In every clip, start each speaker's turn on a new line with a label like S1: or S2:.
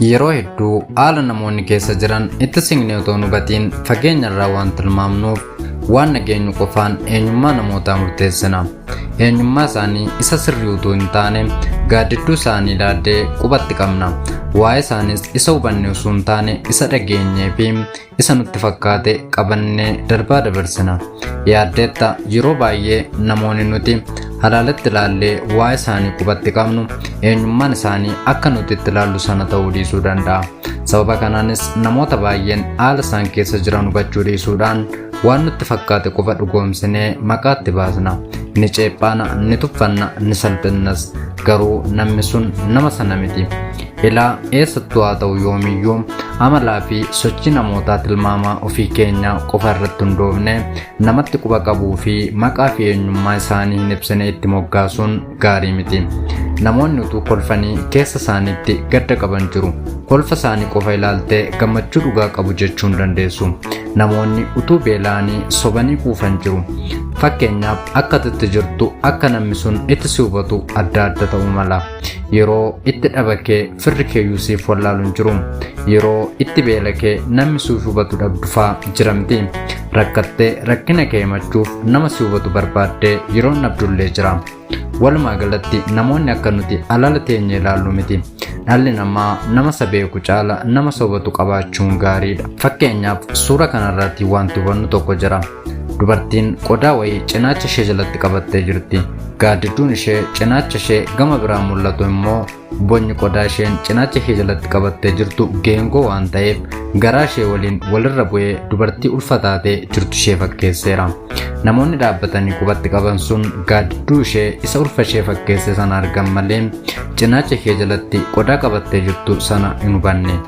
S1: Yeroo hedduu haala namoonni keessa jiran itti siqnee otoo nu hubatiin fageenyarraa waan tilmaamnuuf waan nageenyu qofaan eenyummaa namootaa murteessina. Eenyummaa isaanii isa sirrii utuu hin taane gaaddidduu isaanii ilaallee qubatti qabna. Waa'ee isaaniis isa hubannee osoo hin taane isa dhageenyee fi isa nutti fakkaate qabannee darbaa dabarsina. Yaaddeetta yeroo baay'ee namoonni nuti halaalatti ilaallee waa'ee isaanii qubatti qabnu eenyummaan isaanii akka nuti itti ilaallu sana ta'uu dhiisuu danda'a. Sababa kanaanis namoota baay'een haala isaan keessa jiran hubachuu dhiisuudhaan waan nutti fakkaate qofa dhugoomsinee maqaatti baasna. Ni ceephaana, ni tuffanna, ni salphinnas. Garuu namni sun nama sana miti. Ilaa eessattuu haa ta'u yoomiyyuu amalaa fi sochii namootaa tilmaamaa ofii keenyaa qofa irratti hundoofne namatti quba qabuu fi maqaa fi eenyummaa isaanii hin ibsine itti moggaasuun gaarii miti. Namoonni utuu kolfanii keessa isaaniitti gadda qaban jiru. Kolfa isaanii qofa ilaaltee gammachuu dhugaa qabu jechuu hin dandeessu. Namoonni utuu beela'anii sobanii quufan jiru. Fakkeenyaaf akka itti jirtu akka namni sun itti si hubatu adda adda ta'uu mala. Yeroo itti dhabakee firri keeyyuu siif wallaaluun jiru. Yeroo itti beelakee namni siif hubatu dhabdufaa jiramti. Rakkattee rakkina kee himachuuf nama si hubatu barbaaddee yeroon dhabdullee jira. Walumaa galatti namoonni akka nuti alaala teenya ilaallu miti. Dhalli namaa nama isa beeku caala nama isa hubatu qabaachuun gaariidha. Fakkeenyaaf suura kanarratti wanti hubannu tokko jira. Dubartiin qodaa wayii cinaacha ishee jalatti qabattee jirti. Gaaddidduun ishee cinaacha ishee gama biraa mul'atu immoo bonyi qodaa isheen cinaacha ishee jalatti qabattee jirtu geengoo waan ta'eef garaa ishee waliin walirra bu'ee dubartii ulfataatee jirtu ishee fakkeesseera. Namoonni dhaabbatanii qubatti qaban sun gaaddidduu ishee isa ulfa ishee fakkeesse sana argan malee cinaacha ishee jalatti qodaa qabattee jirtu sana hin hubanne.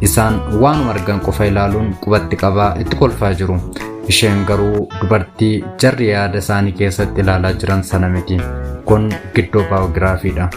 S1: Isaan waanuma argan qofa ilaaluun qubatti qabaa itti kolfaa jiru. Isheen garuu dubartii jarri yaada isaanii keessatti ilaalaa jiran sana miti. Kun Gido Biography'dha.